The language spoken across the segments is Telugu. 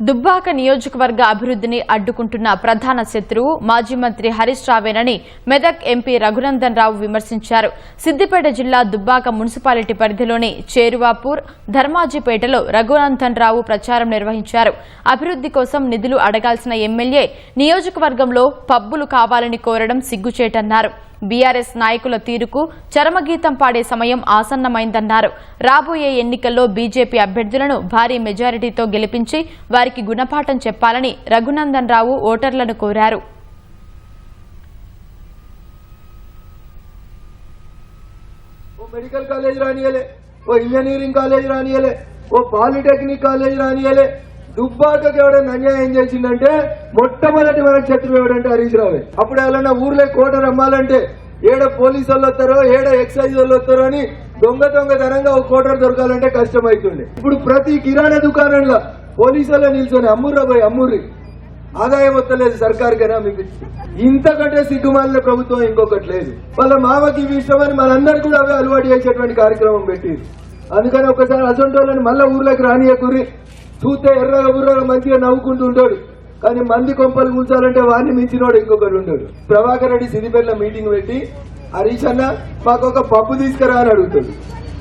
దుబ్బాక నియోజకవర్గ అభివృద్ధిని అడ్డుకుంటున్న ప్రధాన శత్రువు మాజీ మంత్రి హరీష్ రావేనని మెదక్ ఎంపీ రఘునందన్ రావు విమర్శించారు. సిద్దిపేట జిల్లా దుబ్బాక మున్సిపాలిటీ పరిధిలోని చేరువాపూర్, ధర్మాజిపేటలో రఘునందన్ రావు ప్రచారం నిర్వహించారు. అభివృద్ధి కోసం నిధులు అడగాల్సిన ఎమ్మెల్యే నియోజకవర్గంలో పబ్బులు కావాలని కోరడం సిగ్గుచేటన్నారు. బీఆర్ఎస్ నాయకుల తీరుకు చరమగీతం పాడే సమయం ఆసన్నమైందన్నారు. రాబోయే ఎన్నికల్లో బీజేపీ అభ్యర్థులను భారీ మెజారిటీతో గెలిపించి వారికి గుణపాఠం చెప్పాలని రఘునందన్ రావు ఓటర్లను కోరారు. మెడికల్ కాలేజ్ రానియలే, ఓ ఇంజనీరింగ్ కాలేజ్ రానియలే, ఓ పాలిటెక్నిక్ కాలేజ్ రానియలే. దుబ్బాకకి ఎవడైనా అన్యాయం చేసిందంటే మొట్టమొదటి మనకు శత్రువు ఎవడంటే హరీష్ రావే. అప్పుడు ఎవరైనా ఊర్లో కోటర్ అమ్మాలంటే ఏడ పోలీసు వాళ్ళు వస్తారో ఏడ ఎక్సైజ్ వాళ్ళు వస్తారో అని దొంగతనంగా ఒక కోటర్ దొరకాలంటే కష్టమవుతుండే. ఇప్పుడు ప్రతి కిరాణా దుకాణంలో పోలీసు వాళ్ళు నిల్చొని అమ్ముర్రా పోయి అమ్ముర్రి, ఆదాయం వస్తలేదు సర్కారుకైనా. మీకు ఇంతకంటే సిగ్గుమాలిన ప్రభుత్వం ఇంకొకటి లేదు. వాళ్ళ మామకి ఇవి ఇష్టమని మనందరికీ కూడా అవే అలవాటు చేసేటువంటి కార్యక్రమం పెట్టింది. అందుకని ఒకసారి అసొంటోళ్ళని మళ్ళా ఊర్లోకి రానియకుర్రి. చూస్తే ఎర్రగా బుర్రగా మంచిగా నవ్వుకుంటూ ఉంటాడు, కానీ మంది కొంపలు కూల్చాలంటే వాడిని మించినోడు ఇంకొకటి ఉంటాడు. ప్రభాకర్ రెడ్డి సిద్దిపేటలో మీటింగ్ పెట్టి హరీష్ అన్న మాకు ఒక పప్పు తీసుకురా అని అడుగుతాడు.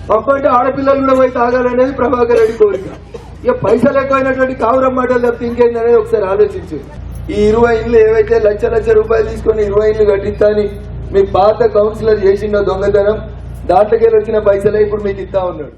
పప్పు అంటే ఆడపిల్లలు కూడా పోయి తాగాలనేది ప్రభాకర్ రెడ్డి కోరిక. ఇక పైసలు ఎక్కువైనటువంటి కావురం మాటలు తప్పితే ఇంకేందనేది ఒకసారి ఆలోచించు. ఈ 20 ఇండ్లు ఏవైతే లక్ష రూపాయలు తీసుకొని 20 ఇండ్లు కట్టిస్తా అని మీ పాత కౌన్సిలర్ చేసిండో దొంగతనం, దాంట్లోకి వచ్చిన పైసలే ఇప్పుడు మీకు ఇస్తా ఉన్నాడు.